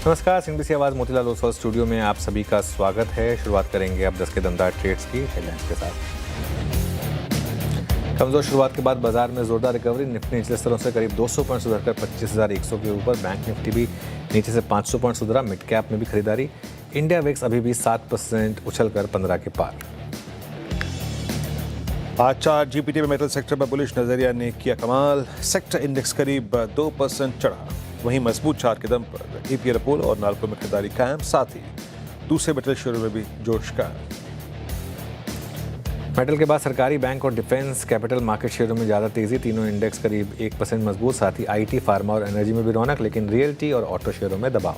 नमस्कार, सिंबीसी आवाज़ मोतीलाल ओसवाल स्टूडियो में आप सभी का स्वागत है। शुरुआत करेंगे अब 10 के दमदार ट्रेड्स की हेडलाइंस के साथ। कमजोर शुरुआत के बाद बाजार में जोरदार रिकवरी। निफ्टी निचले स्तरों से करीब 200 पॉइंट सुधरकर 25,100 के ऊपर। बैंक निफ्टी भी नीचे से 500 पॉइंट सुधरा। मिड कैप में भी खरीदारी। इंडिया विक्स अभी भी 7% उछलकर 15 के पार। आज चार जीपीटी में मेटल सेक्टर पर बुलिश नजरिया ने किया कमाल। सेक्टर इंडेक्स करीब 2% चढ़ा। वहीं मजबूत चार के दम पर ईपीएल अपोलो और नाल्को में खरीदारी कायम। साथ ही दूसरे मेटल शेयरों में भी जोश का। मेटल के बाद सरकारी, बैंक और डिफेंस कैपिटल मार्केट शेयरों में ज़्यादा तेजी। तीनों इंडेक्स करीब 1% मजबूत। साथ ही आईटी, फार्मा और एनर्जी में भी रौनक, लेकिन रियल्टी और ऑटो शेयरों में दबाव।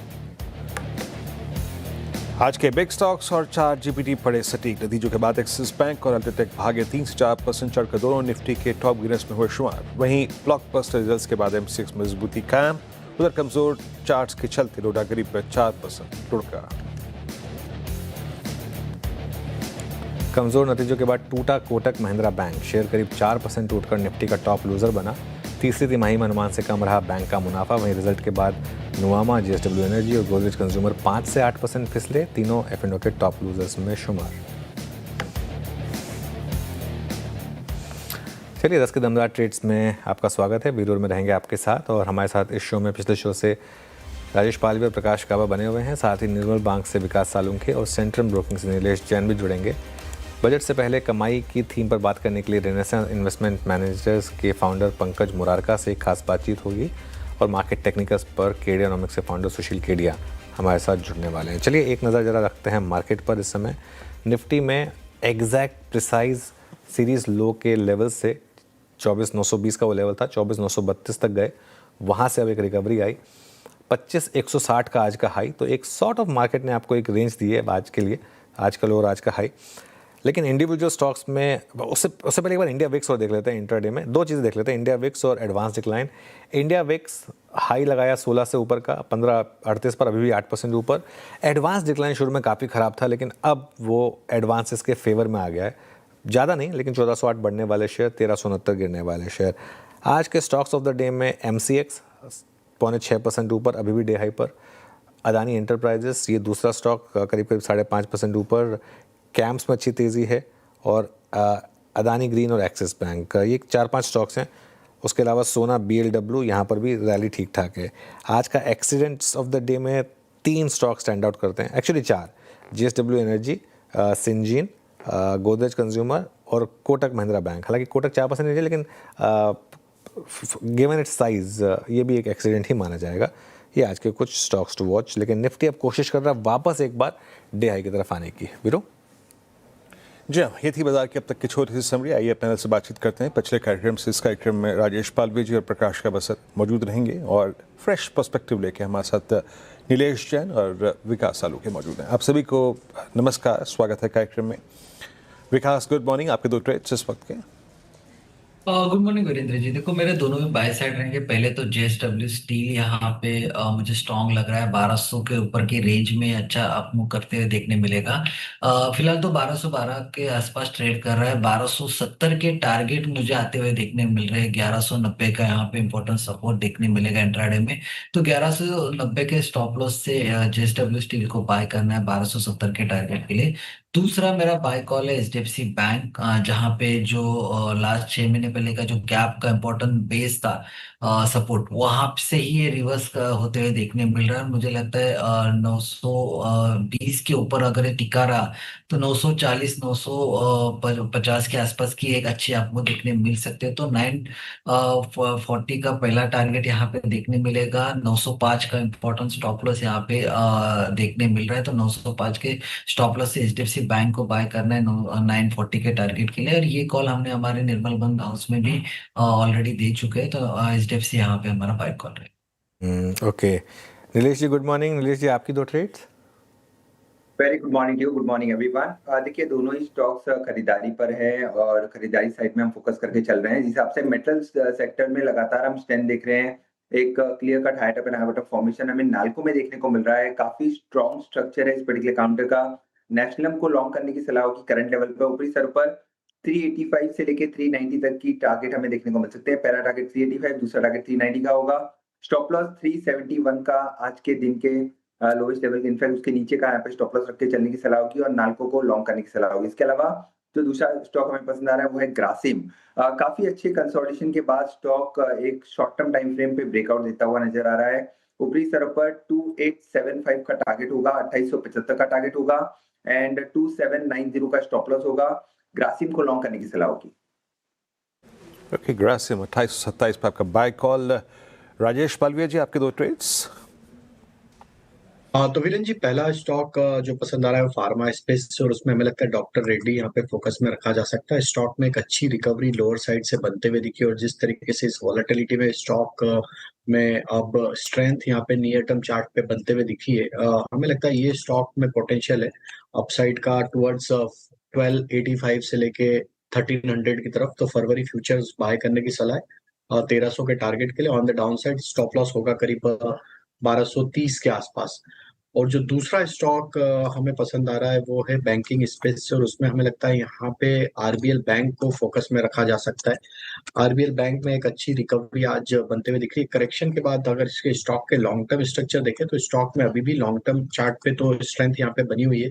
आज के बिग स्टॉक्स और चार जीपीटी पड़े सटीक। नतीजों के बाद एक्सिस बैंक और अल्ट्राटेक भागे 3 से 4% चढ़कर दोनों निफ्टी के टॉप गेनर्स में हुए शुमार। वहीं ब्लॉकबस्टर रिजल्ट्स के बाद एमसीएक्स मजबूती कायम। उधर कमजोर चार्ट्स के चलते लोडा करीब 4% लुढ़का। कमजोर नतीजों के बाद टूटा कोटक महिंद्रा बैंक। शेयर करीब 4% टूटकर निफ्टी का टॉप लूजर बना। तीसरी तिमाही में अनुमान से कम रहा बैंक का मुनाफा। वहीं रिजल्ट के बाद नुआमा, जेएसडब्ल्यू एनर्जी और गोदरेज कंज्यूमर 5 से 8% फिसले। तीनों एफ&ओ के टॉप लूजर्स में शुमार। चलिए 10 के दमदार ट्रेड्स में आपका स्वागत है। वीडियो में रहेंगे आपके साथ, और हमारे साथ इस शो में पिछले शो से राजेश पालवी और प्रकाश काबा बने हुए हैं। साथ ही निर्मल बैंक से विकास सालुंखे और सेंट्रम ब्रोकिंग से नीलेश जैन भी जुड़ेंगे। बजट से पहले कमाई की थीम पर बात करने के लिए रेनेसांस इन्वेस्टमेंट मैनेजर्स के फाउंडर पंकज मुरारका से एक खास बातचीत होगी, और मार्केट टेक्निकल्स पर केडियानॉमिक्स के फाउंडर सुशील केडिया हमारे साथ जुड़ने वाले हैं। चलिए एक नज़र ज़रा रखते हैं मार्केट पर। इस समय निफ्टी में एग्जैक्ट प्रिसाइज सीरीज़ लो के लेवल से 24,920 का वो लेवल था, 24,932 तक गए। वहाँ से अब एक रिकवरी आई, 25,160 का आज का हाई। तो एक सॉर्ट ऑफ मार्केट ने आपको एक रेंज दी है आज के लिए, आज का लो और आज का हाई। लेकिन इंडिविजुअल स्टॉक्स में उससे पहले एक बार इंडिया विक्स और देख लेते हैं। इंट्राडे में दो चीज़ें देख लेते हैं, इंडिया विक्स और advance decline. India VIX high लगाया 16 से ऊपर का, 1538 पर, अभी भी 8% ऊपर। एडवांस डिक्लाइन शुरू में काफ़ी ख़राब था, लेकिन अब वो एडवांसेस के फेवर में आ गया है। ज़्यादा नहीं, लेकिन 1408 बढ़ने वाले शेयर, 1369 गिरने वाले शेयर। आज के स्टॉक्स ऑफ द डे में एमसीएक्स 6.25% ऊपर, अभी भी डे हाई पर। अदानी एंटरप्राइजेस, ये दूसरा स्टॉक, करीब 5.5% ऊपर। कैम्प्स में अच्छी तेज़ी है, और अदानी ग्रीन और एक्सिस बैंक, ये 4-5 स्टॉक्स हैं। उसके अलावा सोना, बीएलडब्ल्यू, यहाँ पर भी रैली ठीक ठाक है। आज का एक्सीडेंट्स ऑफ द डे में 3 स्टॉक स्टैंड आउट करते हैं, actually 4। JSW energy, Syngene, Godrej consumer और कोटक महिंद्रा बैंक। हालांकि कोटक 4% नहीं है, लेकिन गिवन इट्स साइज ये भी एक एक्सीडेंट ही माना जाएगा। ये आज के कुछ स्टॉक्स टू वॉच। लेकिन निफ्टी अब कोशिश कर रहा है वापस एक बार डे हाई की तरफ आने की। वीरो जी हाँ, ये थी बाजार की अब तक की छोटी सी समरी। आइए पैनल से बातचीत करते हैं। पिछले कार्यक्रम से इस कार्यक्रम में राजेश पालवी जी और प्रकाश काबा सर मौजूद रहेंगे, और फ्रेश पर्सपेक्टिव लेके हमारे साथ नीलेश जैन और विकास सालुंखे मौजूद हैं। आप सभी को नमस्कार, स्वागत है कार्यक्रम में। विकास, गुड मॉर्निंग। आपके दो ट्रेड्स इस वक्त के। Good morning Virendra ji. देखो, मेरे दोनों में बाय साइड रहेंगे। पहले तो जेएसडब्ल्यू स्टील यहाँ पे मुझे स्ट्रांग लग रहा है। 1200 के ऊपर की रेंज में अच्छा अपमूव करते हुए देखने मिलेगा। फिलहाल तो 1212 के आसपास ट्रेड कर रहा है। 1270 के टारगेट मुझे आते हुए देखने मिल रहे हैं। 1190 का यहाँ पे इंपॉर्टेंट सपोर्ट देखने मिलेगा इंट्राडे में। तो 1190 के स्टॉप लॉस से जेएसडब्ल्यू स्टील को बाय करना है 1270 के टारगेट के लिए। दूसरा मेरा बाय कॉल है एचडीएफसी बैंक, जहां पे जो लास्ट 6 महीने पहले का जो गैप का इंपॉर्टेंट बेस था, सपोर्ट, वहां से ही ये रिवर्स होते हुए देखने मिल रहा है। मुझे लगता है 920 के ऊपर अगर ये टिका रहा तो 940 950 के आसपास की एक अच्छी आपको देखने मिल सकते हैं। तो 940 का पहला टारगेट यहाँ पे देखने मिलेगा। 905 का इंपॉर्टेंट स्टॉप लॉस यहाँ पे देखने मिल रहा है। तो 905 के स्टॉप लॉस से एचडीएफसी बैंक को बाय करना है 940 के टारगेट के लिए। और ये कॉल हमने हमारे निर्मल बंद हाउस में भी ऑलरेडी दे चुके हैं। तो एचडीएफसी यहाँ पे हमारा बाय कॉल है। Okay, Nilesh ji good morning. Nilesh ji, आपकी दो trades. Very good morning you, good morning everyone. देखिए, दोनों ही स्टॉक्स खरीदारी पर है, और खरीदारी साइड में हम फोकस करके चल रहे हैं। जिस हिसाब से मेटल्स सेक्टर में लगातार हम स्ट्रेंथ देख रहे हैं। एक clear cut high top and high bottom formation हमें नाल्को में देखने को मिल रहा है। काफी स्ट्रॉन्ग स्ट्रक्चर है इस पर्टिकुलर काउंटर का। नेशनलम को लॉन्ग करने की सलाह होगी करंट लेवल पर। ऊपरी सर पर 385 से लेके 390 तक की टारगेट हमें देखने को मिल सकते हैं। पहला टारगेट 385, दूसरा टारगेट 390 का होगा। स्टॉप लॉस 371 का आज के दिन के लोवेस्ट लेवल के, इनफैक्ट उसके नीचे का यहाँ पे स्टॉप लॉस रख के चलने की सलाह होगी और नाल्को को लॉन्ग करने की सलाह होगी। इसके अलावा जो दूसरा स्टॉक हमें पसंद आ रहा है वो है ग्रासिम। काफ़ी अच्छे कंसोलिडेशन के बाद स्टॉक एक शॉर्ट टर्म टाइम फ्रेम पे ब्रेकआउट देता हुआ नज़र आ रहा है। ऊपरी स्तर पर 2875 का टारगेट होगा, 2875 का टारगेट होगा एंड 2790 का स्टॉप लॉस होगा। ग्रासिम को लॉन्ग करने की सलाह होगी। ओके, ग्रासिम 2827 पे आपका बाय कॉल। राजेश पालविया जी, आपके दो ट्रेड्स। हाँ तो वीरेन जी, पहला स्टॉक जो पसंद आ रहा है वो फार्मा स्पेस से, और उसमें हमें लगता है डॉक्टर रेड्डी यहाँ पे फोकस में रखा जा सकता है। स्टॉक में एक अच्छी रिकवरी लोअर साइड से बनते हुए दिखी, और जिस तरीके से इस वॉलेटिलिटी में स्टॉक में अब स्ट्रेंथ यहाँ पे नियर टर्म चार्ट पे बनते हुए दिखी है, हमें लगता है ये स्टॉक में पोटेंशियल है अपसाइड का टुवर्ड्स 1285 से लेके 1300 की तरफ। तो फरवरी फ्यूचर्स बाय करने की सलाह है 1300 के टारगेट के लिए। On the down side stop loss होगा करीब 1230 के आसपास। और जो दूसरा स्टॉक हमें पसंद आ रहा है वो है बैंकिंग स्पेस से, और उसमें हमें लगता है यहाँ पे आरबीएल बैंक को फोकस में रखा जा सकता है। आरबीएल बैंक में एक अच्छी रिकवरी आज बनते हुए दिख रही है करेक्शन के बाद। अगर इसके स्टॉक के लॉन्ग टर्म स्ट्रक्चर देखें तो स्टॉक में अभी भी लॉन्ग टर्म चार्ट पे तो स्ट्रेंथ यहाँ पे बनी हुई है,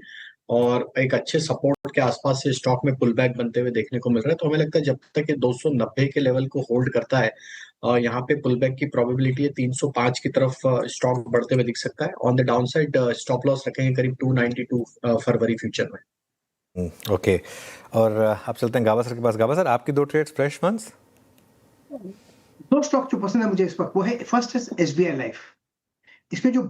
और एक अच्छे सपोर्ट के आसपास से स्टॉक में पुल बैक बनते हुए देखने को मिल रहा है। तो हमें लगता है जब तक ये 290 के लेवल को होल्ड करता है, यहाँ पे पुल बैक की प्रोबेबिलिटी है 305 की तरफ स्टॉक बढ़ते हुए दिख सकता है। On the down side stop loss रखेंगे करीब 292 फरवरी फ्यूचर में। ओके, और आप चलते हैं गावा सर के पास। गावा सर, आपकी दो ट्रेड्स फ्रेश फंड्स। दो स्टॉक जो पसंद है मुझे इस वक्त वो है, फर्स्ट है एसबीआई लाइफ। इसमें जो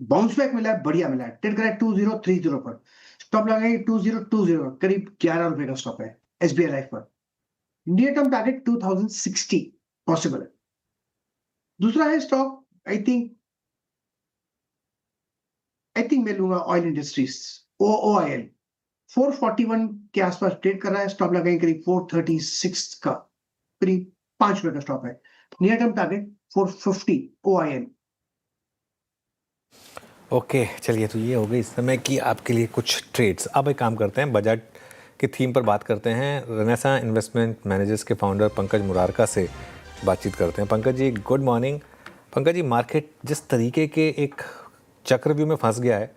बाउंस बैक मिला है बढ़िया मिला है, ट्रेड करा है 2030 पर, स्टॉप लगाएंगे 2020, करीब 11 रुपए का स्टॉप है एसबीआई लाइफ पर। नियर टर्म टारगेट 2060 पॉसिबल है। दूसरा है स्टॉक आई थिंक मैं लूंगा ऑयल इंडस्ट्रीज, OOIL 441 के आसपास ट्रेड कर रहा है, स्टॉप लगाएंगे करीब 436 का, करीब 5 रुपए का स्टॉप है। Near term target 450 OIL। Okay, चलिए, तो ये हो गई इस समय की आपके लिए कुछ ट्रेड्स। अब एक काम करते हैं, बजट की थीम पर बात करते हैं। रेनेसा इन्वेस्टमेंट मैनेजर्स के फाउंडर पंकज मुरारका से बातचीत करते हैं। Pankaj ji, good morning. Pankaj ji, market जिस तरीके के एक चक्रव्यूह में फंस गया है,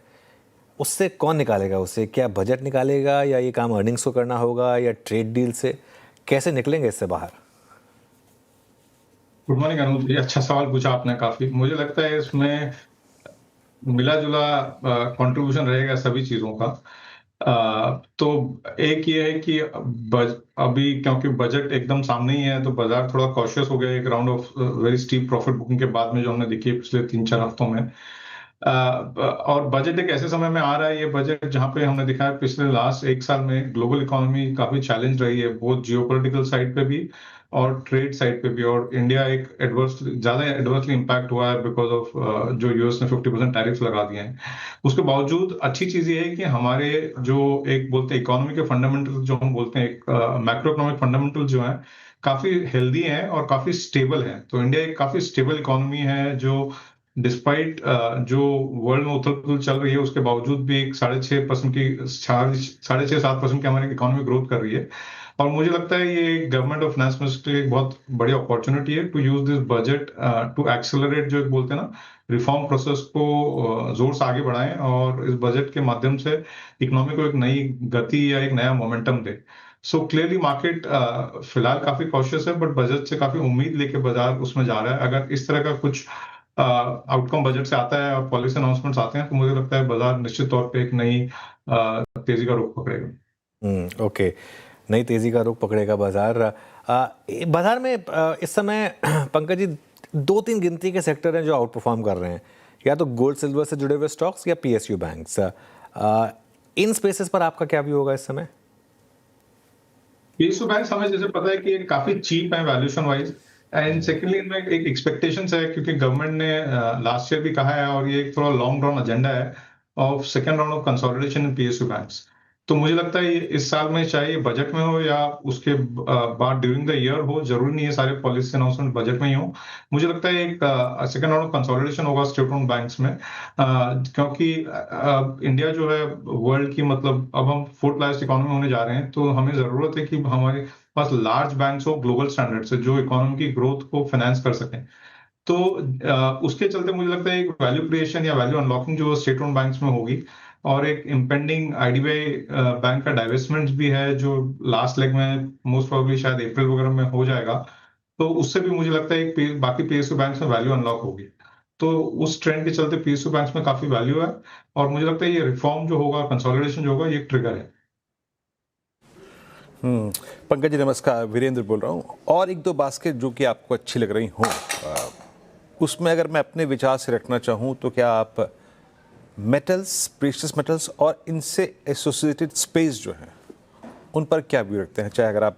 उससे कौन निकालेगा उसे? क्या बजट निकालेगा, या ये काम अर्निंग्स को करना होगा, या ट्रेड डील से? कैसे निकलेंगे इससे बाहर? गुड मॉर्निंग अनुज जी, अच्छा सवाल पूछा आपने। काफी मुझे लगता है इसमें मिला जुला कंट्रीब्यूशन रहेगा सभी चीजों का। तो एक ये है कि अभी क्योंकि बजट एकदम सामने ही है, तो बाजार थोड़ा कॉशियस हो गया एक round of very steep profit booking के बाद में, जो हमने देखी है पिछले 3-4 हफ्तों में। और बजट एक ऐसे समय में आ रहा है, ये बजट जहां पे हमने देखा है पिछले लास्ट 1 साल में ग्लोबल इकोनॉमी काफी चैलेंज रही है, बहुत जियोपॉलिटिकल साइड पे भी और ट्रेड साइड पे भी। और इंडिया एक ज्यादा एडवर्सली इम्पैक्ट हुआ है बिकॉज ऑफ जो यूएस ने 50% टैरिफ लगा दिए हैं। उसके बावजूद अच्छी चीज ये है कि हमारे जो एक बोलते हैं इकोनॉमी के फंडामेंटल, जो हम बोलते हैं मैक्रो इकोनॉमिक फंडामेंटल, जो है काफी हेल्दी हैं और काफी स्टेबल है। तो इंडिया एक काफी स्टेबल इकोनॉमी है, जो डिस्पाइट जो वर्ल्ड में उथल पुथल चल रही है उसके बावजूद भी एक 6.5% की 6.5-7% की हमारी इकोनॉमी ग्रोथ कर रही है। और मुझे लगता है ये गवर्नमेंट और फाइनेंस मिनिस्टर के लिए एक बहुत बड़ी अपॉर्चुनिटी है to use this budget to accelerate, जो एक बोलते हैं ना, रिफॉर्म प्रोसेस को जोर से आगे बढ़ाएं, और इस बजट के माध्यम से इकोनॉमी को एक नई गति या एक नया मोमेंटम दे। सो क्लियरली मार्केट फिलहाल काफी कॉशियस है, बट बजट से काफी उम्मीद लेके बाजार उसमें जा रहा है। अगर इस तरह का कुछ आउटकम बजट से आता है और पॉलिसी अनाउंसमेंट्स आते हैं, तो मुझे लगता है बाजार निश्चित तौर पे एक नई तेजी का रुख पकड़ेगा। ओके, नई तेजी का रुख पकड़ेगा बाजार। बाजार में इस समय पंकज जी 2-3 गिनती के सेक्टर हैं जो आउट परफॉर्म कर रहे हैं, या तो गोल्ड सिल्वर से जुड़े हुए स्टॉक्स या पीएसयू बैंक्स। इन स्पेसेस पर आपका क्या व्यू होगा इस समय? पीएसयू बैंक हमें जैसे पता है कि ये काफी चीप है वैल्यूएशन वाइज, एंड सेकेंडली इनमें एक एक्सपेक्टेशंस है, क्योंकि गवर्नमेंट ने लास्ट ईयर भी कहा है, और ये एक थोड़ा लॉन्ग रन एजेंडा है of second round of consolidation in PSU banks. तो मुझे लगता है इस साल में चाहे बजट में हो या उसके बाद ड्यूरिंग द ईयर हो, जरूरी नहीं है सारे पॉलिसी अनाउंसमेंट बजट में ही हो। मुझे लगता है एक सेकेंड राउंड ऑफ कंसोलिडेशन होगा स्टेट ओन्ड बैंक्स में, क्योंकि इंडिया जो है वर्ल्ड की, मतलब अब हम 4th लार्जेस्ट इकोनॉमी होने जा रहे हैं, तो हमें जरूरत है कि हमारे पास लार्ज बैंक्स हो ग्लोबल स्टैंडर्ड से, जो इकोनॉमी की ग्रोथ को फाइनेंस कर सकें। तो उसके चलते मुझे लगता है एक वैल्यू क्रिएशन या वैल्यू अनलॉकिंग जो स्टेट ओन्ड बैंक्स में होगी, और एक इम्पेंडिंग आईडीबीआई बैंक का डाइवेस्टमेंट भी है जो लास्ट लेग में मोस्ट प्रोबेबली शायद अप्रैल वगैरह में हो जाएगा। तो उससे भी मुझे लगता है एक बाकी पीएसयू बैंक्स में वैल्यू अनलॉक होगी। तो उस ट्रेंड के चलते पीएसयू बैंक्स में काफी वैल्यू है, और मुझे लगता है ये रिफॉर्म जो होगा, कंसोलिडेशन जो होगा, ये एक ट्रिगर है। पंकज जी नमस्कार, वीरेंद्र बोल रहा हूँ। और एक दो बास्केट जो कि आपको अच्छी लग रही हो, उसमें अगर मैं अपने विचार से रखना चाहूँ तो क्या आप मेटल्स, प्रीशियस मेटल्स और इनसे एसोसिएटेड स्पेस जो हैं उन पर क्या व्यू रखते हैं? चाहे अगर आप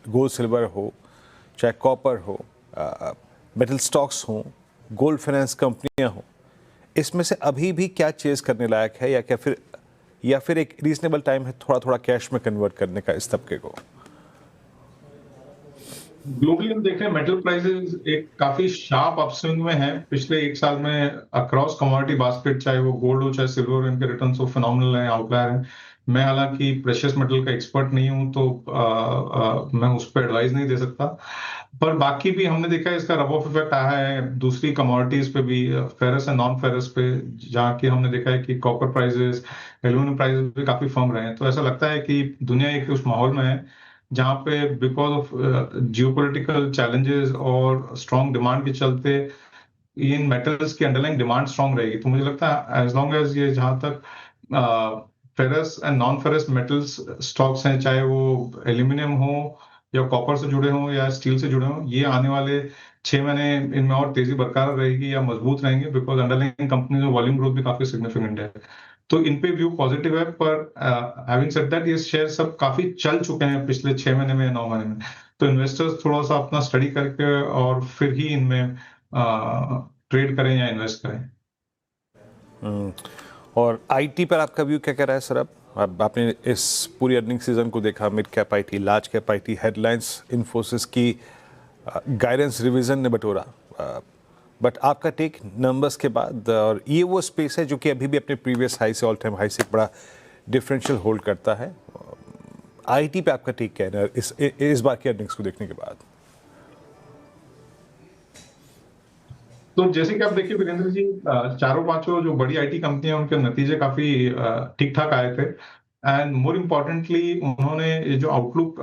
गोल्ड सिल्वर हो, चाहे कॉपर हो, मेटल स्टॉक्स हों, गोल्ड फाइनेंस कंपनियां हों, इसमें से अभी भी क्या चेज करने लायक है, या फिर एक रीजनेबल टाइम है थोड़ा थोड़ा कैश में कन्वर्ट करने का इस तबके को? ग्लोबली हम देख रहे हैं मेटल प्राइसेस एक काफी शार्प अपस्विंग में है पिछले एक साल में अक्रॉस कमोडिटी बास्केट, चाहे वो गोल्ड हो चाहे सिल्वर हो, इनके रिटर्न तो फिनोमिनल है, आउटलायर है। मैं हालांकि प्रेशियस मेटल का एक्सपर्ट नहीं हूं, तो मैं उस पर एडवाइस नहीं दे सकता, पर बाकी भी हमने देखा है इसका रब ऑफ इफेक्ट आया है दूसरी कमोडिटीज पे भी, फेरस एंड नॉन फेरस पे, जहाँ की हमने देखा है कि कॉपर प्राइसेस, एल्यूमिनियम प्राइसेस भी काफी फर्म रहे हैं। तो ऐसा लगता है कि दुनिया एक उस माहौल में है जहाँ पे बिकॉज ऑफ जियोपॉलिटिकल चैलेंजेस और स्ट्रॉन्ग डिमांड के चलते इन मेटल्स की अंडरलाइंग डिमांड स्ट्रॉन्ग रहेगी। तो मुझे लगता है एज लॉन्ग एज ये जहाँ तक ferrous and non ferrous metals stocks हैं, चाहे वो एल्यूमिनियम हो या कॉपर से जुड़े हों या स्टील से जुड़े हों, ये आने वाले 6 महीने इनमें और तेजी बरकरार रहेगी या मजबूत रहेंगे, बिकॉज अंडरलाइंग कंपनी में वॉल्यूम ग्रोथ भी काफी सिग्निफिकेंट है। तो इन पे व्यू पॉजिटिव है, पर हैविंग सेड दैट ये शेयर सब काफी चल चुके हैं पिछले 6 महीने में, 9 महीने में। तो इन्वेस्टर्स थोड़ा सा अपना स्टडी करके और फिर ही इनमें ट्रेड करें या इन्वेस्ट करें। और आईटी पर आपका व्यू क्या कह रहा है सर? अब आपने इस पूरी अर्निंग सीजन को देखा, mid cap IT, large cap IT, headlines Infosys की गाइडेंस रिवीजन ने बटोरा, बट आपका टेक नंबर्स के बाद, और ये वो स्पेस है जो कि अभी भी अपने प्रीवियस हाई से, ऑल टाइम हाई से एक बड़ा डिफरेंशियल होल्ड करता है। आईटी पे आपका टेक क्या है इस बार की अर्निंग्स को देखने के बाद? तो जैसे कि आप देखिए वीरेंद्र जी, चारों पांचों जो बड़ी आईटी कंपनियां, उनके नतीजे काफी ठीक ठाक आए थे, एंड मोर इम्पोर्टेंटली उन्होंने ये जो आउटलुक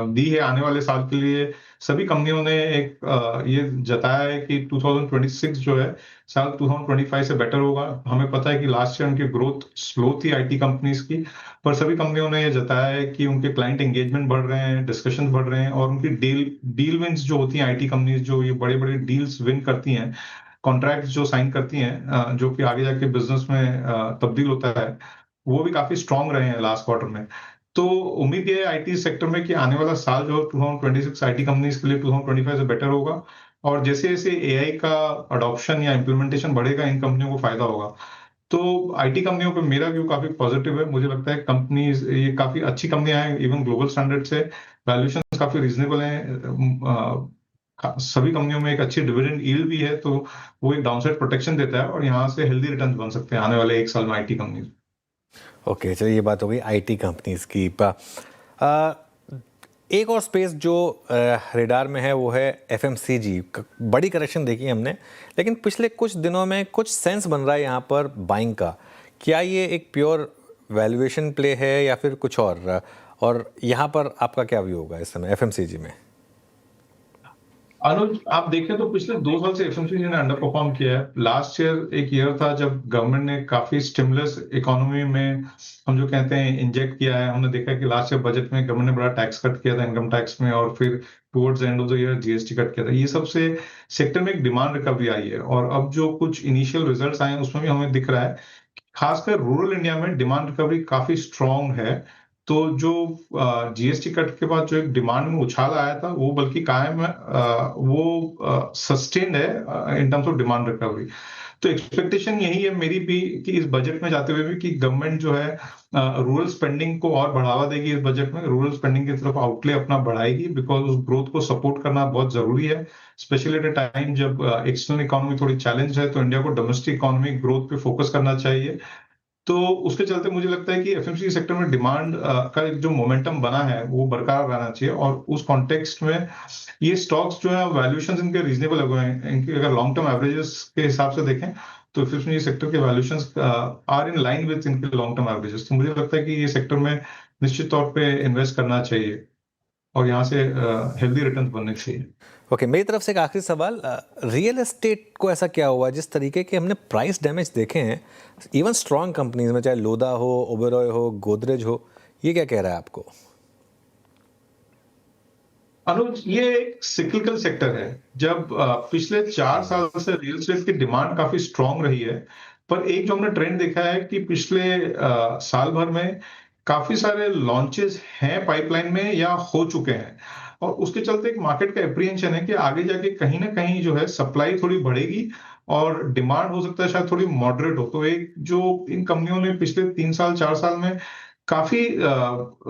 दी है आने वाले साल के लिए, सभी कंपनियों ने एक ये जताया है कि 2026 जो है साल 2025 से बेटर होगा। हमें पता है कि लास्ट ईयर उनकी ग्रोथ स्लो थी आईटी कंपनीज की, पर सभी कंपनियों ने ये जताया है कि उनके क्लाइंट एंगेजमेंट बढ़ रहे हैं, डिस्कशन बढ़ रहे हैं, और उनकी डील विंस जो होती हैं, आईटी कंपनीज जो ये बड़े बड़े डील्स विन करती हैं, कॉन्ट्रैक्ट जो साइन करती हैं, जो कि आगे जाके बिजनेस में तब्दील होता है, वो भी काफी स्ट्रांग रहे हैं लास्ट क्वार्टर में। तो उम्मीद है आईटी सेक्टर में कि आने वाला साल जो 2026 आईटी कंपनीज के लिए 2025 से बेटर होगा, और जैसे जैसे एआई का अडॉप्शन या इम्प्लीमेंटेशन बढ़ेगा, इन कंपनियों को फायदा होगा। तो आईटी कंपनियों पे मेरा व्यू काफी पॉजिटिव है। मुझे लगता है कंपनीज ये काफी अच्छी कंपनियां हैं, इवन ग्लोबल स्टैंडर्ड से वैल्यूएशन काफी रीजनेबल हैं, सभी कंपनियों में एक अच्छी डिविडेंड यील्ड भी है, तो वो एक डाउनसाइड प्रोटेक्शन देता है, और यहाँ से हेल्दी रिटर्न बन सकते हैं आने वाले एक साल में आईटी कंपनीज। ओके, चलिए ये बात हो गई आईटी कंपनीज की। एक और स्पेस जो रेडार में है वो है एफएमसीजी। बड़ी करेक्शन देखी हमने, लेकिन पिछले कुछ दिनों में कुछ सेंस बन रहा है यहाँ पर बाइंग का। क्या ये एक प्योर वैल्यूएशन प्ले है या फिर कुछ और यहाँ पर आपका क्या व्यू होगा इस समय एफएमसीजी में? अनुज, आप देखें तो पिछले 2 साल से एफएमसीजी ने अंडर परफॉर्म किया है। लास्ट ईयर एक ईयर था जब गवर्नमेंट ने काफी स्टिमुलस इकोनॉमी में, हम जो कहते हैं, इंजेक्ट किया है। हमने देखा कि लास्ट ईयर बजट में गवर्नमेंट ने बड़ा टैक्स कट किया था इनकम टैक्स में, और फिर towards end of the year GST cut किया था। ये सबसे सेक्टर में एक डिमांड रिकवरी आई है, और अब जो कुछ इनिशियल रिजल्ट आए हैं उसमें भी हमें दिख रहा है खासकर रूरल इंडिया में डिमांड रिकवरी काफी स्ट्रांग है। तो जो जीएसटी कट के बाद जो एक डिमांड में उछाल आया था, वो बल्कि कायम है, वो सस्टेन्ड है in terms of demand recovery. तो एक्सपेक्टेशन यही है मेरी भी कि इस बजट में जाते हुए भी कि गवर्नमेंट जो है रूरल स्पेंडिंग को और बढ़ावा देगी। इस बजट में रूरल स्पेंडिंग की तरफ आउटले अपना बढ़ाएगी, बिकॉज उस ग्रोथ को सपोर्ट करना बहुत जरूरी है, स्पेशली एट अ टाइम जब एक्सटर्नल इकोनॉमी थोड़ी चैलेंज है। तो इंडिया को डोमेस्टिक इकोनॉमिक ग्रोथ पे फोकस करना चाहिए। तो उसके चलते मुझे लगता है कि एफएमसीजी सेक्टर में डिमांड का एक जो मोमेंटम बना है वो बरकरार रहना चाहिए, और उस कॉन्टेक्स्ट में ये स्टॉक्स जो है वैल्यूएशंस इनके रीजनेबल लगे हुए हैं। इनके अगर लॉन्ग टर्म एवरेजेस के हिसाब से देखें तो एफएमसीजी सेक्टर के valuations are in line with इनके लॉन्ग टर्म एवरेजेस। तो मुझे लगता है कि ये सेक्टर में निश्चित तौर पे इन्वेस्ट करना चाहिए और यहाँ से हेल्दी रिटर्न बनने चाहिए। ओके, मेरी तरफ से एक आखिरी सवाल, रियल एस्टेट को ऐसा क्या हुआ जिस तरीके के हमने प्राइस डैमेज देखे हैं इवन स्ट्रॉन्ग कंपनीज में, चाहे लोदा हो, ओबेरॉय हो, गोदरेज हो, ये क्या कह रहा है आपको? अनुज, ये एक सिक्लिकल सेक्टर है। जब पिछले 4 साल से रियल एस्टेट की डिमांड काफी स्ट्रांग रही है, पर एक जो हमने ट्रेंड देखा है कि पिछले साल भर में काफी सारे लॉन्चेस हैं पाइपलाइन में या हो चुके हैं, और उसके चलते एक मार्केट का एप्रीहेंशन है कि आगे जाके कहीं ना कहीं जो है सप्लाई थोड़ी बढ़ेगी और डिमांड हो सकता है शायद थोड़ी मॉडरेट हो। तो एक जो इन कंपनियों ने पिछले 3 साल 4 साल में काफी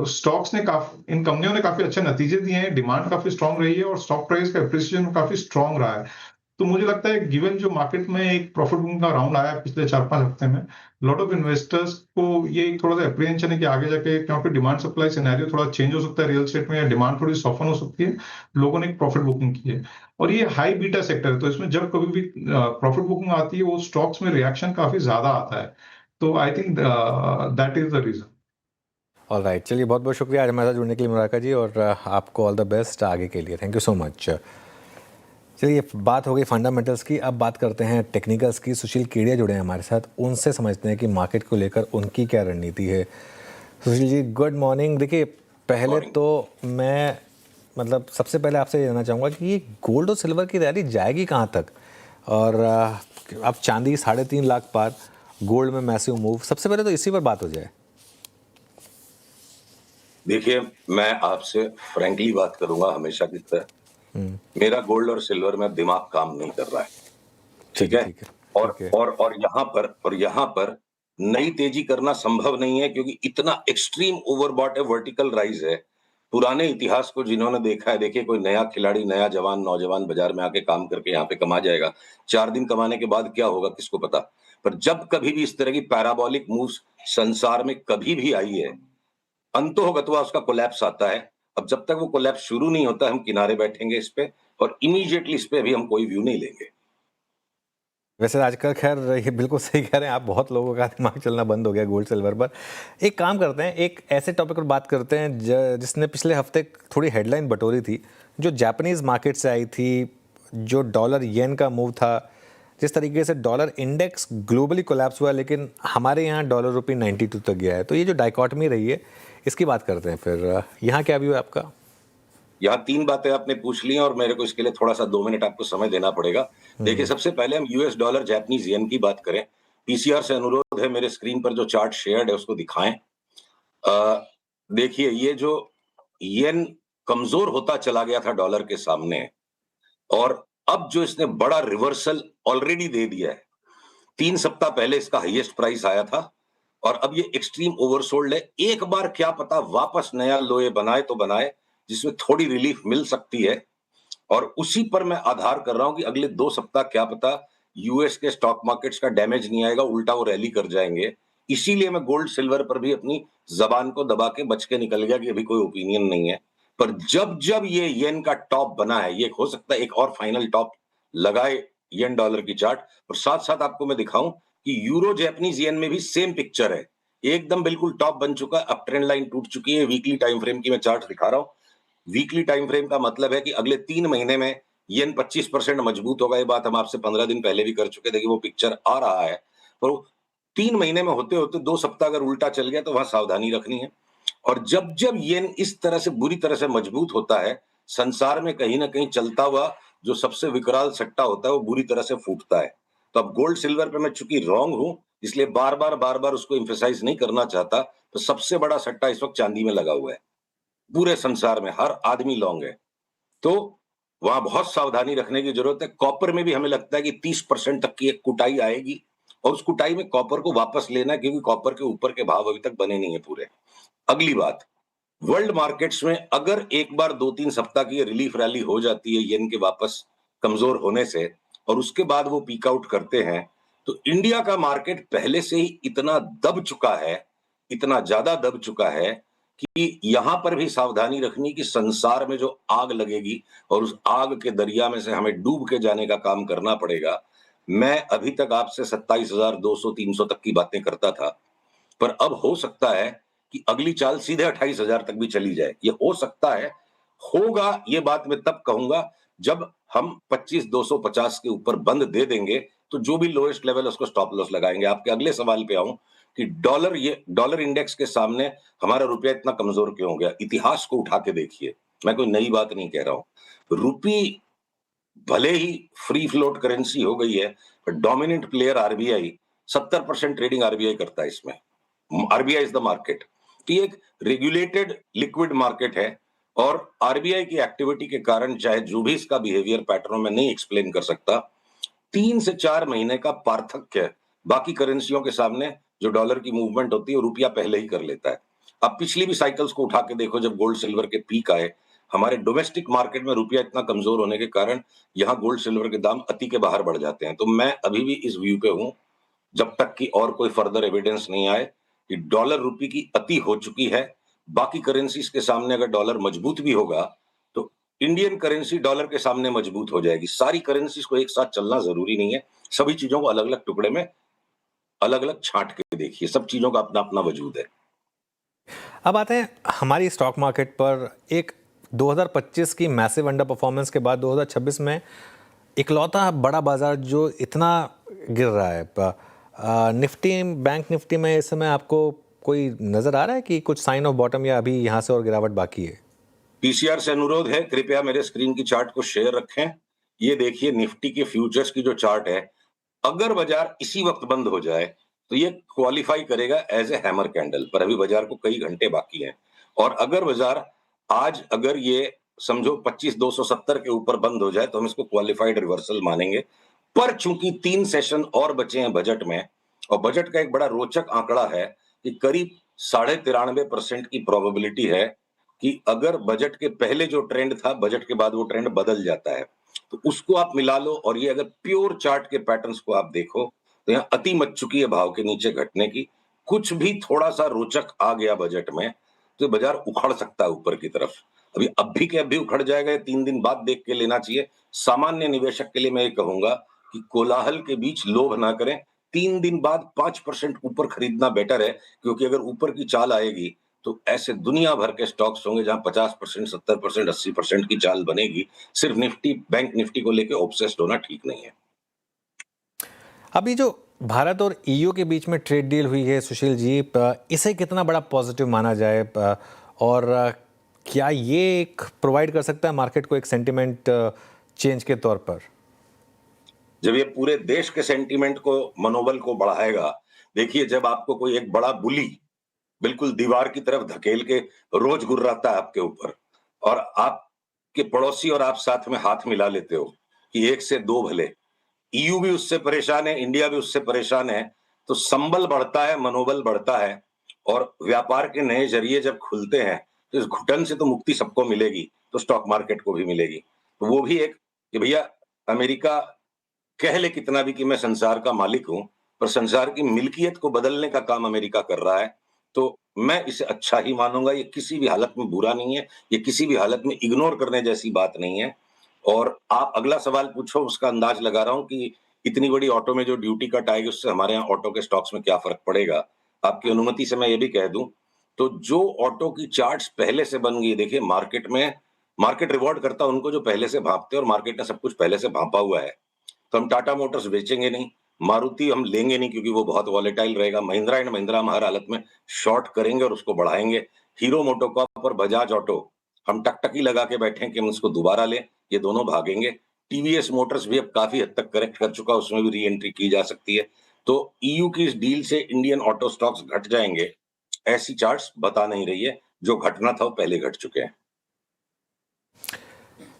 स्टॉक्स ने इन कंपनियों ने काफी अच्छे नतीजे दिए हैं, डिमांड काफी स्ट्रांग रही है और स्टॉक प्राइस का एप्रिसिएशन काफी स्ट्रांग रहा है। तो मुझे लगता है गिवन जो मार्केट में एक प्रॉफिट बुकिंग का राउंड आया पिछले 4-5 हफ्ते में, लॉट ऑफ इन्वेस्टर्स को ये एक थोड़ा सा एप्रीहेंशन है कि आगे जाके क्योंकि डिमांड सप्लाई सिनेरियो थोड़ा चेंज हो सकता है रियल एस्टेट में, या डिमांड थोड़ी सॉफ्टन हो सकती है, लोगों ने एक प्रॉफिट बुकिंग की है। और ये हाई बीटा सेक्टर है, तो इसमें जब कभी भी प्रॉफिट बुकिंग आती है वो स्टॉक्स में रिएक्शन काफी ज्यादा आता है। तो I think that is the reason. All right, चलिए बहुत बहुत शुक्रिया आज हमारे साथ जुड़ने के लिए मुराका जी, और आपको ऑल द बेस्ट आगे के लिए। Thank you so much. चलिए, बात हो गई फंडामेंटल्स की, अब बात करते हैं टेक्निकल्स की। सुशील केडिया जुड़े हैं हमारे साथ, उनसे समझते हैं कि मार्केट को लेकर उनकी क्या रणनीति है। Sushil ji, good morning. देखिए, पहले तो मैं सबसे पहले आपसे ये जानना चाहूँगा कि ये गोल्ड और सिल्वर की रैली जाएगी कहाँ तक, और अब चांदी 3.5 लाख पार, गोल्ड में मैसिव मूव। सबसे पहले तो इसी पर बात हो जाए। देखिए, मैं आपसे फ्रैंकली बात करूंगा हमेशा की तरह, मेरा गोल्ड और सिल्वर में दिमाग काम नहीं कर रहा है, ठीक है? और यहाँ पर नई तेजी करना संभव नहीं है, क्योंकि इतना एक्सट्रीम ओवरबॉट है, वर्टिकल राइज है। पुराने इतिहास को जिन्होंने देखा है, देखिए कोई नया खिलाड़ी, नया जवान, नौजवान बाजार में आके काम करके यहाँ पे कमा जाएगा, 4 दिन कमाने के बाद क्या होगा किसको पता। पर जब कभी भी इस तरह की पैराबोलिक मूव्स संसार में कभी भी आई है, अंतोगत्वा उसका कोलैप्स आता है। अब जब तक वो कोलैप्स शुरू नहीं होता, हम किनारे बैठेंगे इस पे, और इमीडिएटली इस पे अभी हम कोई व्यू नहीं लेंगे। वैसे आजकल खैर ये बिल्कुल सही कह रहे हैं आप, बहुत लोगों का दिमाग चलना बंद हो गया गोल्ड सिल्वर पर। एक काम करते हैं, एक ऐसे टॉपिक पर बात करते हैं जिसने पिछले हफ्ते थोड़ी हेडलाइन बटोरी थी, जो जापानीज मार्केट से आई थी, जो डॉलर येन का मूव था। जिस तरीके से डॉलर इंडेक्स ग्लोबली कोलैप्स हुआ, लेकिन हमारे यहाँ डॉलर रुपये 92 तक गया है। तो ये जो डाइकॉटमी रही है, इसकी बात करते हैं। फिर यहाँ क्या व्यू है आपका? यहाँ 3 बातें आपने पूछ ली हैं और मेरे को इसके लिए थोड़ा सा 2 मिनट आपको समय देना पड़ेगा। देखिए, सबसे पहले हम यूएस डॉलर जापानीज येन की बात करें। पीसीआर से अनुरोध है, मेरे स्क्रीन पर जो चार्ट शेयर्ड है उसको दिखाएं। देखिए, ये जो येन कमजोर होता चला गया था डॉलर के सामने, और अब जो इसने बड़ा रिवर्सल ऑलरेडी दे दिया है। 3 सप्ताह पहले इसका हाईएस्ट प्राइस आया था और अब ये एक्सट्रीम ओवरसोल्ड है। एक बार क्या पता वापस नया लोए बनाए तो बनाए, जिसमें थोड़ी रिलीफ मिल सकती है, और उसी पर मैं आधार कर रहा हूं कि अगले 2 सप्ताह क्या पता यूएस के स्टॉक मार्केट्स का डैमेज नहीं आएगा, उल्टा वो रैली कर जाएंगे। इसीलिए मैं गोल्ड सिल्वर पर भी अपनी जबान को दबा के बच के निकल गया कि अभी कोई ओपिनियन नहीं है। पर जब जब ये येन का टॉप बना है, ये हो सकता है एक और फाइनल टॉप लगाए येन डॉलर की चार्ट। और साथ साथ आपको मैं दिखाऊं कि यूरो जापानीज येन में भी सेम पिक्चर है, एकदम बिल्कुल टॉप बन चुका है, अब ट्रेंड लाइन टूट चुकी है। वीकली टाइम फ्रेम की मैं चार्ट दिखा रहा हूं। वीकली टाइम फ्रेम का मतलब है कि अगले 3 महीने में येन 25% मजबूत होगा। ये बात हम आपसे 15 दिन पहले भी कर चुके थे कि वो पिक्चर आ रहा है, पर 3 महीने में होते होते 2 सप्ताह अगर उल्टा चल गया तो वहां सावधानी रखनी है। और जब जब येन इस तरह से बुरी तरह से मजबूत होता है, संसार में कहीं ना कहीं चलता हुआ जो सबसे विकराल सट्टा होता है वो बुरी तरह से फूटता है। तो अब गोल्ड सिल्वर पे मैं चूंकि रॉन्ग हूं, इसलिए बार बार उसको एम्फेसाइज नहीं करना चाहता। तो सबसे बड़ा सट्टा इस वक्त चांदी में लगा हुआ है, पूरे संसार में हर आदमी लॉन्ग है, तो वहां बहुत सावधानी रखने की जरूरत है। कॉपर में भी हमें लगता है कि 30% तक की एक कुटाई आएगी, और उस कुटाई में कॉपर को वापस लेना है, क्योंकि कॉपर के ऊपर के भाव अभी तक बने नहीं है पूरे। अगली बात, वर्ल्ड मार्केट्स में अगर एक बार 2-3 सप्ताह की रिलीफ रैली हो जाती है येन के वापस कमजोर होने से, और उसके बाद वो पीक आउट करते हैं, तो इंडिया का मार्केट पहले से ही इतना दब चुका है, इतना ज्यादा दब चुका है कि यहां पर भी सावधानी रखनी कि संसार में जो आग लगेगी और उस आग के दरिया में से हमें डूब के जाने का काम करना पड़ेगा। मैं अभी तक आपसे 27,200-300 तक की बातें करता था, पर अब हो सकता है कि अगली चाल सीधे 28,000 तक भी चली जाए। ये हो सकता है, होगा ये बात मैं तब कहूंगा जब हम 25,250 के ऊपर बंद दे देंगे, तो जो भी लोएस्ट लेवल है उसको स्टॉप लॉस लगाएंगे। आपके अगले सवाल पे आऊं कि डॉलर इंडेक्स के सामने हमारा रुपया इतना कमजोर क्यों हो गया? इतिहास को उठा के देखिए, मैं कोई नई बात नहीं कह रहा हूं। रुपी भले ही फ्री फ्लोट करेंसी हो गई है, पर dominant player RBI 70% trading RBI करता है इसमें। RBI is the market. तो ये एक रेगुलेटेड लिक्विड मार्केट है और आरबीआई की एक्टिविटी के कारण चाहे जो भी इसका बिहेवियर पैटर्न में नहीं एक्सप्लेन कर सकता, 3 से 4 महीने का पार्थक्य बाकी करेंसियों के सामने जो डॉलर की मूवमेंट होती है रुपया पहले ही कर लेता है। अब पिछली भी साइकिल्स को उठा के देखो, जब गोल्ड सिल्वर के पीक आए, हमारे डोमेस्टिक मार्केट में रुपया इतना कमजोर होने के कारण यहाँ गोल्ड सिल्वर के दाम अति के बाहर बढ़ जाते हैं। तो मैं अभी भी इस व्यू पे हूं, जब तक कि और कोई फर्दर एविडेंस नहीं आए कि डॉलर रुपये की अति हो चुकी है। बाकी करेंसीज के सामने अगर डॉलर मजबूत भी होगा तो इंडियन करेंसी डॉलर के सामने मजबूत हो जाएगी। सारी करेंसीज को एक साथ चलना जरूरी नहीं है, सभी चीजों को अलग अलग टुकड़े में अलग अलग छांट के देखिए, सब चीजों का अपना अपना वजूद है। अब आते हैं हमारी स्टॉक मार्केट पर। एक 2025 की मैसिव अंडर परफॉर्मेंस के बाद 2026 में इकलौता बड़ा बाजार जो इतना गिर रहा है, निफ्टी, बैंक निफ्टी में इस समय आपको कोई नजर आ रहा है कि कुछ साइन ऑफ बॉटम या अभी यहां से और गिरावट बाकी है? पीसीआर से अनुरोध है, कृपया मेरे स्क्रीन की चार्ट को शेयर रखें। ये देखिए निफ्टी के फ्यूचर्स की जो चार्ट है, अगर बाजार इसी वक्त बंद हो जाए तो ये क्वालिफाई करेगा एज ए हैमर कैंडल, पर अभी बाजार को कई घंटे बाकी हैं। और अगर बाजार आज अगर ये समझो 25,270 के ऊपर बंद हो जाए तो हम इसको क्वालिफाइड रिवर्सल मानेंगे। पर चूंकि 3 सेशन और बचे हैं बजट में, और बजट का एक बड़ा रोचक आंकड़ा है कि करीब 93.5% की प्रोबेबिलिटी है कि अगर बजट के पहले जो ट्रेंड था बजट के बाद वो ट्रेंड बदल जाता है, तो उसको आप मिला लो। और ये अगर प्योर चार्ट के पैटर्न्स को आप देखो तो यहाँ अति मच चुकी है भाव के नीचे घटने की। कुछ भी थोड़ा सा रोचक आ गया बजट में तो बाजार उखड़ सकता है ऊपर की तरफ। अभी अब भी के अब भी उखड़ जाएगा, 3 दिन बाद देख के लेना चाहिए। सामान्य निवेशक के लिए मैं ये कहूंगा कि कोलाहल के बीच लोभ ना करें, 3 दिन बाद 5% ऊपर खरीदना बेटर है, क्योंकि अगर ऊपर की चाल आएगी तो ऐसे दुनिया भर के स्टॉक्स होंगे जहां 50%, 70%, 80% की चाल बनेगी। सिर्फ निफ्टी, बैंक निफ्टी को लेकर ऑब्सेस्ड होना ठीक नहीं है। अभी जो भारत और ईयू के बीच में ट्रेड डील हुई है सुशील जी, इसे कितना बड़ा पॉजिटिव माना जाए, और क्या ये एक प्रोवाइड कर सकता है मार्केट को एक सेंटिमेंट चेंज के तौर पर? जब ये पूरे देश के सेंटीमेंट को, मनोबल को बढ़ाएगा। देखिए, जब आपको कोई एक बड़ा बुली बिल्कुल दीवार की तरफ धकेल के रोज गुर्राता है आपके ऊपर, और आपके पड़ोसी और आप साथ में हाथ मिला लेते हो कि 1 से 2 भले, ईयू भी उससे परेशान है, इंडिया भी उससे परेशान है, तो संबल बढ़ता है, मनोबल बढ़ता है। और व्यापार के नए जरिए जब खुलते हैं तो इस घुटन से तो मुक्ति सबको मिलेगी, तो स्टॉक मार्केट को भी मिलेगी। तो वो भी एक कि भैया अमेरिका कह ले कितना भी कि मैं संसार का मालिक हूं, पर संसार की मिल्कियत को बदलने का काम अमेरिका कर रहा है, तो मैं इसे अच्छा ही मानूंगा। ये किसी भी हालत में बुरा नहीं है, ये किसी भी हालत में इग्नोर करने जैसी बात नहीं है। और आप अगला सवाल पूछो, उसका अंदाज लगा रहा हूं कि इतनी बड़ी ऑटो में जो ड्यूटी कट आएगी उससे हमारे यहाँ ऑटो के स्टॉक्स में क्या फर्क पड़ेगा। आपकी अनुमति से मैं ये भी कह दूं, तो जो ऑटो की चार्ट्स पहले से बन गई, देखिए मार्केट रिवॉर्ड करता है उनको जो पहले से भांपते हैं, और मार्केट ने सब कुछ पहले से भांपा हुआ है। तो हम टाटा मोटर्स बेचेंगे नहीं, मारुति हम लेंगे नहीं क्योंकि वो बहुत वॉलेटाइल रहेगा, महिंद्रा एंड महिंद्रा हम हर हालत में शॉर्ट करेंगे और उसको बढ़ाएंगे। हीरो मोटोकॉर्प और बजाज ऑटो हम टकटकी लगा के बैठे हैं कि हम उसको दोबारा लें, ये दोनों भागेंगे। टीवीएस मोटर्स भी अब काफी हद तक करेक्ट कर चुका, उसमें भी री एंट्री की जा सकती है। तो ईयू की इस डील से इंडियन ऑटो स्टॉक्स घट जाएंगे, ऐसी चार्ट्स बता नहीं रही है। जो घटना था वो पहले घट चुके हैं।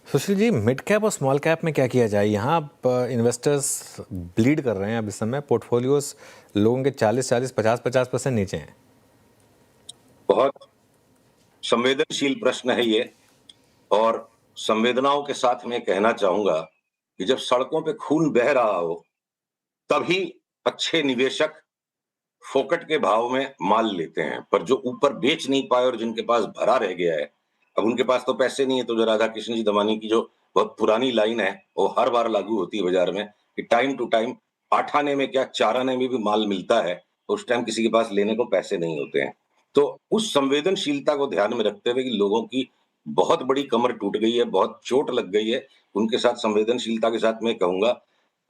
सुशील जी, मिड कैप और स्मॉल कैप में क्या किया जाए? यहाँ इन्वेस्टर्स ब्लीड कर रहे हैं अब इस समय, पोर्टफोलियोज लोगों के 40-40, 50-50% नीचे हैं। बहुत संवेदनशील प्रश्न है ये, और संवेदनाओं के साथ मैं कहना चाहूंगा कि जब सड़कों पे खून बह रहा हो तभी अच्छे निवेशक फोकट के भाव में माल लेते हैं, पर जो ऊपर बेच नहीं पाए और जिनके पास भरा रह गया है, अब उनके पास तो पैसे नहीं है। तो जो राधा कृष्ण जी दमानी की जो बहुत पुरानी लाइन है वो हर बार लागू होती है बाजार में कि टाइम टू टाइम 8 आने में क्या 4 आने में भी माल मिलता है, तो उस टाइम किसी के पास लेने को पैसे नहीं होते हैं। तो उस संवेदनशीलता को ध्यान में रखते हुए कि लोगों की बहुत बड़ी कमर टूट गई है, बहुत चोट लग गई है, उनके साथ संवेदनशीलता के साथ मैं कहूंगा,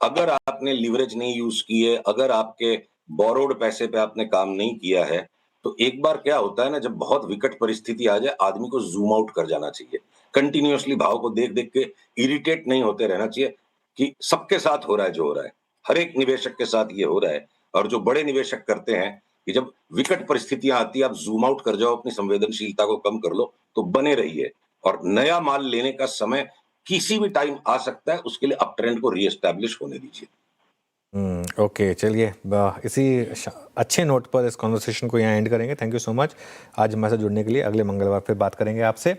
अगर आपने लीवरेज नहीं यूज की है, अगर आपके बोरोड पैसे पे आपने काम नहीं किया है, तो एक बार क्या होता है ना, जब बहुत विकट परिस्थिति आ जाए, आदमी को जूम आउट कर जाना चाहिए। कंटिन्यूअसली भाव को देख देख के इरिटेट नहीं होते रहना चाहिए कि सबके साथ हो रहा है जो हो रहा है, हर एक निवेशक के साथ ये हो रहा है। और जो बड़े निवेशक करते हैं कि जब विकट परिस्थितियां आती है, आप जूम आउट कर जाओ, अपनी संवेदनशीलता को कम कर लो, तो बने रहिए। और नया माल लेने का समय किसी भी टाइम आ सकता है, उसके लिए अप ट्रेंड को रीएस्टैब्लिश होने दीजिए। ओके, चलिए अच्छे नोट पर इस कॉन्वर्सेशन को यहाँ एंड करेंगे। थैंक यू सो मच आज हमारे साथ जुड़ने के लिए। अगले मंगलवार फिर बात करेंगे आपसे।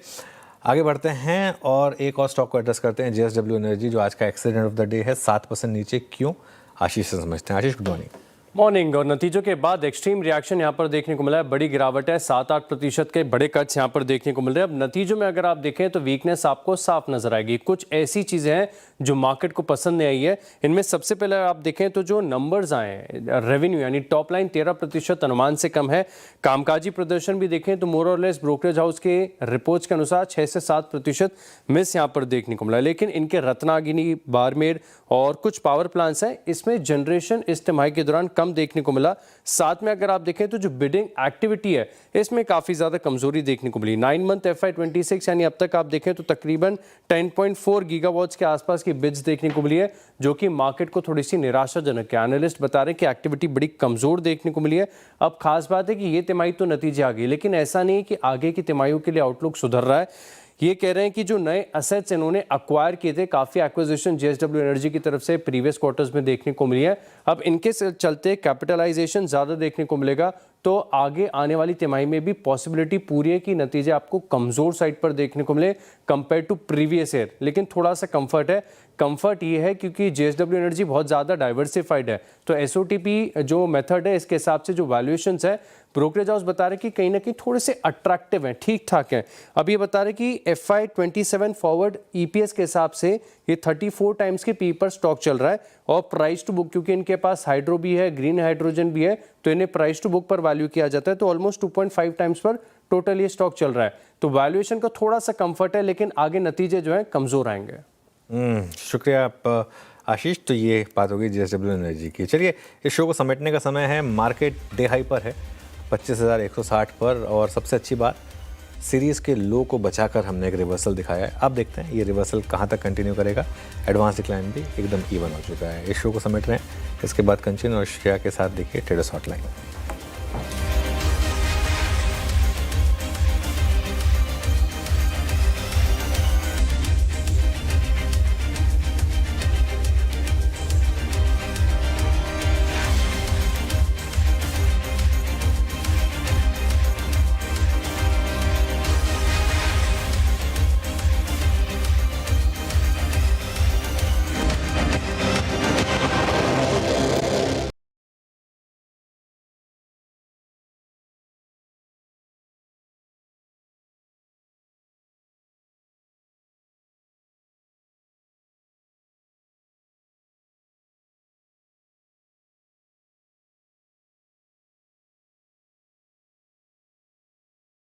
आगे बढ़ते हैं और एक और स्टॉक को एड्रेस करते हैं, JSW एनर्जी, जो आज का एक्सीडेंट ऑफ द डे है। 7% नीचे क्यों, आशीष से समझते हैं। आशीष, गुड मॉर्निंग। मॉर्निंग। और नतीजों के बाद एक्सट्रीम रिएक्शन यहाँ पर देखने को मिला है, बड़ी गिरावट है, 7-8% के बड़े कट्स यहाँ पर देखने को मिल रहे हैं। अब नतीजों में अगर आप देखें तो वीकनेस आपको साफ नजर आएगी। कुछ ऐसी चीज़ें हैं जो मार्केट को पसंद नहीं आई है। इनमें सबसे पहले आप देखें तो जो नंबर्स आए हैं, रेवेन्यू यानी टॉप लाइन 13% अनुमान से कम है। कामकाजी प्रदर्शन भी देखें तो मोर और लेस ब्रोकरेज हाउस के रिपोर्ट्स के अनुसार 6 से 7% मिस यहाँ पर देखने को मिला। लेकिन इनके रत्नागिनी, बाड़मेर और कुछ पावर प्लांट्स हैं, इसमें जनरेशन इस तिमाही के दौरान कम देखने को मिला। साथ में अगर आप देखें तो जो बिडिंग एक्टिविटी है इसमें काफी ज्यादा कमजोरी देखने को मिली। 9 मंथ FY26 यानी अब तक आप देखें तो तकरीबन 10.4 गीगावाट्स के आसपास की बिड्स देखने को मिली है, जो कि मार्केट को थोड़ी सी निराशाजनक है। एनालिस्ट बता रहे हैं कि एक्टिविटी बड़ी कमजोर देखने को मिली है। अब खास बात है कि ये तिमाही तो नतीजे आ गए, लेकिन ऐसा नहीं है कि आगे की तिमाहियों के लिए आउटलुक सुधर रहा है। ये कह रहे हैं कि जो नए असेट्स इन्होंने अक्वायर किए थे, काफ़ी एक्विजिशन JSW एनर्जी की तरफ से प्रीवियस क्वार्टर्स में देखने को मिली है। अब इनके चलते कैपिटलाइजेशन ज़्यादा देखने को मिलेगा, तो आगे आने वाली तिमाही में भी पॉसिबिलिटी पूरी है कि नतीजे आपको कमज़ोर साइड पर देखने को मिले कंपेयर टू प्रीवियस ईयर। लेकिन थोड़ा सा कंफर्ट है। कंफर्ट ये है क्योंकि JSW एनर्जी बहुत ज़्यादा डाइवर्सिफाइड है, तो SOTP जो मेथड है इसके हिसाब से जो वैल्यूएशंस है, ब्रोकरेज हाउस बता रहे कि कहीं ना कहीं थोड़े से अट्रैक्टिव हैं, ठीक ठाक हैं। अब ये बता रहे कि FY27 फॉरवर्ड EPS के हिसाब से ये 34 टाइम्स के पी पर स्टॉक चल रहा है। और प्राइस टू बुक, क्योंकि इनके पास हाइड्रो भी है, ग्रीन हाइड्रोजन भी है, तो इन्हें प्राइस टू बुक पर वैल्यू किया जाता है। तो ऑलमोस्ट 2.5 टाइम्स पर टोटल ये स्टॉक चल रहा है। तो वैल्यूएशन का थोड़ा सा कंफर्ट है, लेकिन आगे नतीजे जो है कमजोर आएंगे। शुक्रिया आप आशीष। तो ये बात होगी JSW एनर्जी की। चलिए इस शो को समेटने का समय है। मार्केट डे हाई पर है 25,160 पर, और सबसे अच्छी बात, सीरीज़ के लो को बचाकर हमने एक रिवर्सल दिखाया है। अब देखते हैं ये रिवर्सल कहाँ तक कंटिन्यू करेगा। एडवांस डिक्लाइन भी एकदम इवन हो चुका है। इस शो को समेट रहे हैं, इसके बाद कंचन और श्रेया के साथ देखिए ट्रेडर्स हॉटलाइन।